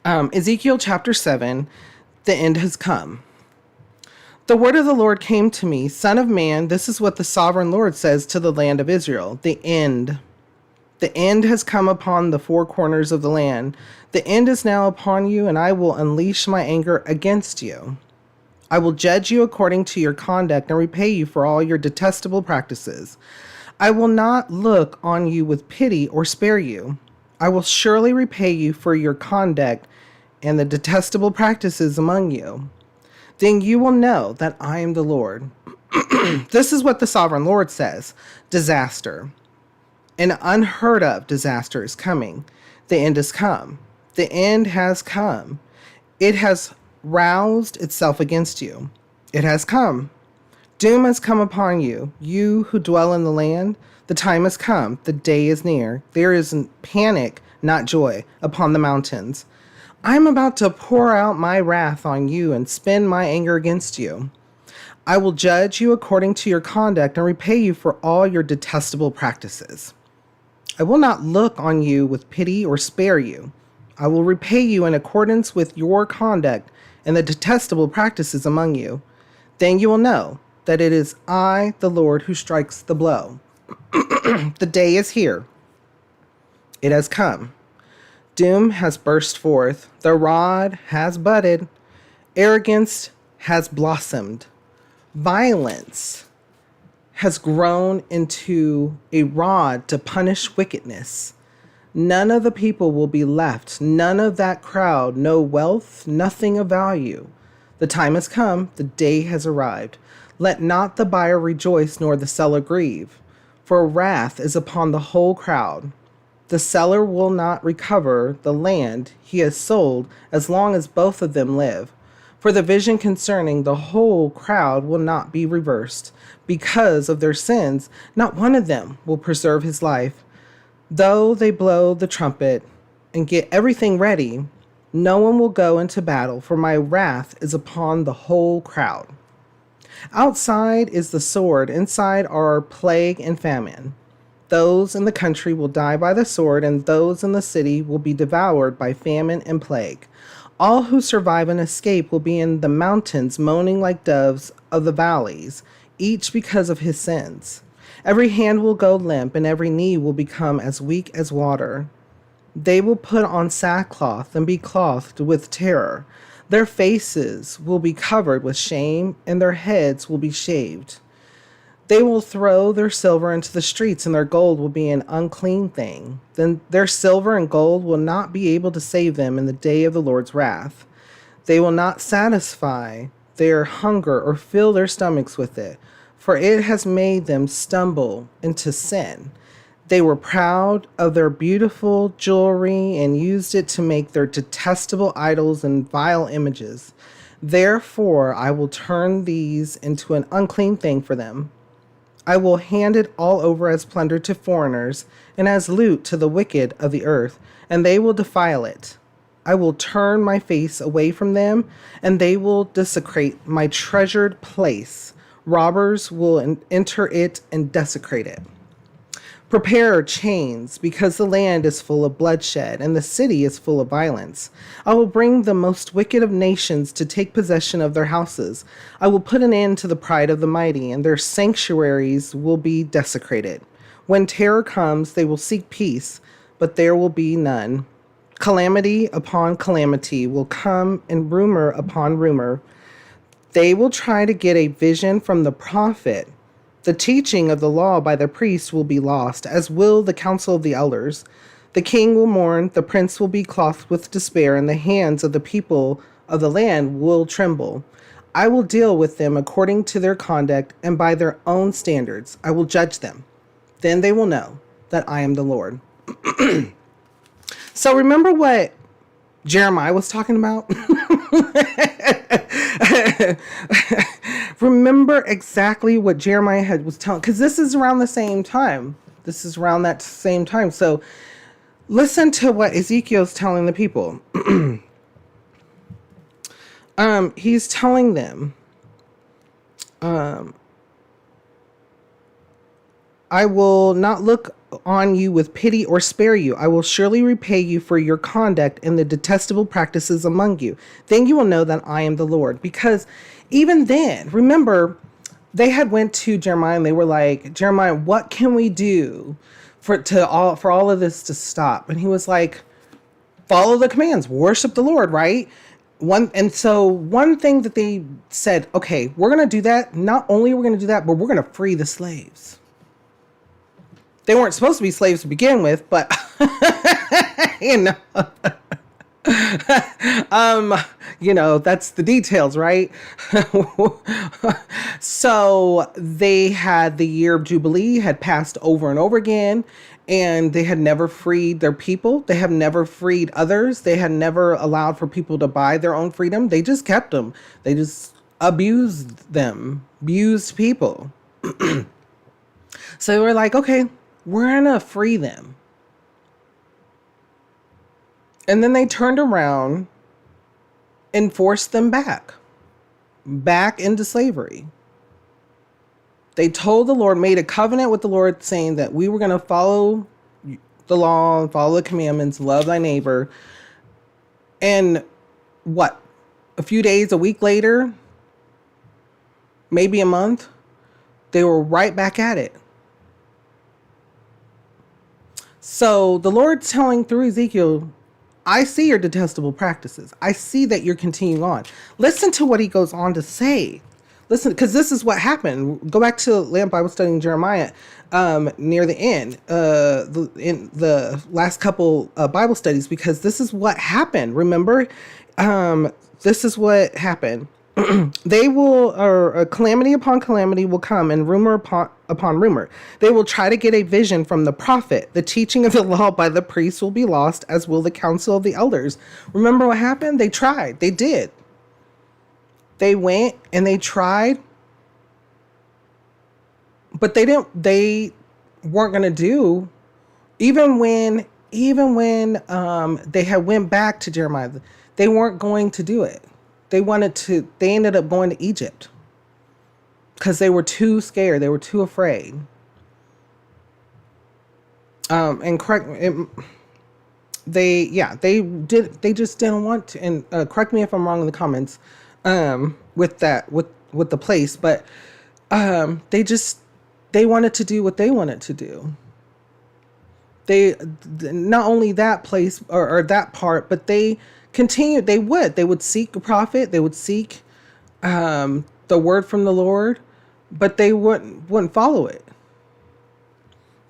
Ezekiel chapter 7, the end has come. The word of the Lord came to me, Son of man, this is what the sovereign Lord says to the land of Israel. The end. The end has come upon the four corners of the land. The end is now upon you, and I will unleash my anger against you. I will judge you according to your conduct and repay you for all your detestable practices. I will not look on you with pity or spare you. I will surely repay you for your conduct and the detestable practices among you. Then you will know that I am the Lord. This is what the sovereign Lord says. Disaster. An unheard of disaster is coming. The end has come. The end has come. It has roused itself against you. It has come. Doom has come upon you, you who dwell in the land. The time has come. The day is near. There is panic, not joy, upon the mountains. I am about to pour out my wrath on you and spend my anger against you. I will judge you according to your conduct and repay you for all your detestable practices. I will not look on you with pity or spare you. I will repay you in accordance with your conduct and the detestable practices among you. Then you will know that it is I, the Lord, who strikes the blow. The day is here. It has come. Doom has burst forth. The rod has budded. Arrogance has blossomed. Violence has grown into a rod to punish wickedness. None of the people will be left. None of that crowd. No wealth, nothing of value. The time has come. The day has arrived. Let not the buyer rejoice, nor the seller grieve, for wrath is upon the whole crowd. The seller will not recover the land he has sold as long as both of them live. For the vision concerning the whole crowd will not be reversed. Because of their sins, not one of them will preserve his life. Though they blow the trumpet and get everything ready, no one will go into battle, for my wrath is upon the whole crowd. Outside is the sword, inside are plague and famine. Those in the country will die by the sword, and those in the city will be devoured by famine and plague. All who survive and escape will be in the mountains, moaning like doves of the valleys, each because of his sins. Every hand will go limp, and every knee will become as weak as water. They will put on sackcloth and be clothed with terror. Their faces will be covered with shame, and their heads will be shaved. They will throw their silver into the streets, and their gold will be an unclean thing. Then their silver and gold will not be able to save them in the day of the Lord's wrath. They will not satisfy their hunger or fill their stomachs with it, for it has made them stumble into sin. They were proud of their beautiful jewelry and used it to make their detestable idols and vile images. Therefore, I will turn these into an unclean thing for them. I will hand it all over as plunder to foreigners and as loot to the wicked of the earth, and they will defile it. I will turn my face away from them, and they will desecrate my treasured place. Robbers will enter it and desecrate it. Prepare chains, because the land is full of bloodshed, and the city is full of violence. I will bring the most wicked of nations to take possession of their houses. I will put an end to the pride of the mighty, and their sanctuaries will be desecrated. When terror comes, they will seek peace, but there will be none. Calamity upon calamity will come, and rumor upon rumor. They will try to get a vision from the prophet. The teaching of the law by the priests will be lost, as will the counsel of the elders. The king will mourn, the prince will be clothed with despair, and the hands of the people of the land will tremble. I will deal with them according to their conduct, and by their own standards I will judge them. Then they will know that I am the Lord. So remember what Jeremiah was talking about? Remember exactly what Jeremiah was telling, because this is around the same time. This is around that same time. So listen to what Ezekiel's telling the people. He's telling them, I will not look on you with pity or spare you. I will surely repay you for your conduct and the detestable practices among you. Then you will know that I am the Lord. Because even then, remember, they had went to Jeremiah and they were like, Jeremiah, what can we do for all of this to stop? And he was like, follow the commands, worship the Lord, right? So one thing that they said, okay, we're going to do that. Not only are we going to do that, but we're going to free the slaves. They weren't supposed to be slaves to begin with, but that's the details, right? So they had the year of Jubilee had passed over and over again, and they had never freed their people. They have never freed others. They had never allowed for people to buy their own freedom. They just kept them. They just abused people. So they were like, okay, we're going to free them. And then they turned around and forced them back into slavery. They told the Lord, made a covenant with the Lord, saying that we were going to follow the law and follow the commandments, love thy neighbor. And a few days, a week later, maybe a month, they were right back at it. So the Lord's telling through Ezekiel, I see your detestable practices. I see that you're continuing on. Listen to what he goes on to say. Listen, because this is what happened. Go back to Lamp Bible Study in Jeremiah near the end, in the last couple Bible studies, because this is what happened. Remember, this is what happened. They will, or calamity upon calamity will come, and rumor upon rumor. They will try to get a vision from the prophet. The teaching of the law by the priests will be lost, as will the counsel of the elders. Remember what happened? They tried. They did. They went and they tried, but they weren't going to do, even when they had went back to Jeremiah, they weren't going to do it. They ended up going to Egypt because they were too scared. They were too afraid. They just didn't want to, and correct me if I'm wrong in the comments, with the place, but they wanted to do what they wanted to do. They, not only that place or that part, but they continued. They would seek a prophet. They would seek the word from the Lord, but they wouldn't follow it.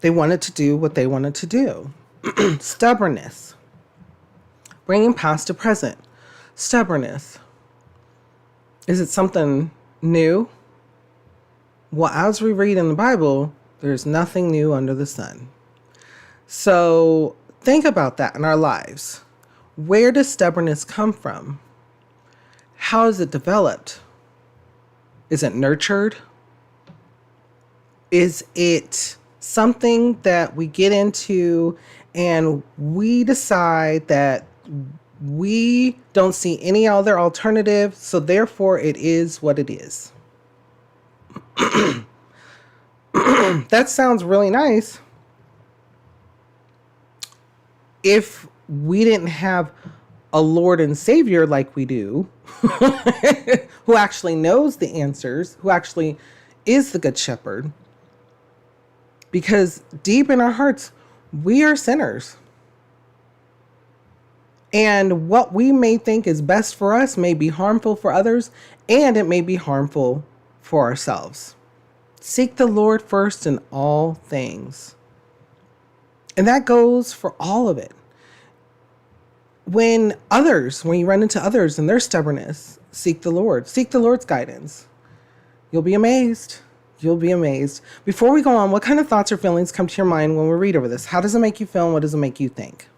They wanted to do what they wanted to do. Stubbornness. Bringing past to present. Stubbornness. Is it something new? Well, as we read in the Bible, there's nothing new under the sun. So think about that in our lives. Where does stubbornness come from? How is it developed? Is it nurtured? Is it something that we get into and we decide that we don't see any other alternative, so therefore it is what it is? That sounds really nice if we didn't have a Lord and Savior like we do, who actually knows the answers, who actually is the Good Shepherd. Because deep in our hearts, we are sinners. And what we may think is best for us may be harmful for others, and it may be harmful for ourselves. Seek the Lord first in all things. And that goes for all of it. When you run into others and their stubbornness, seek the Lord. Seek the Lord's guidance. You'll be amazed. You'll be amazed. Before we go on, what kind of thoughts or feelings come to your mind when we read over this? How does it make you feel and what does it make you think?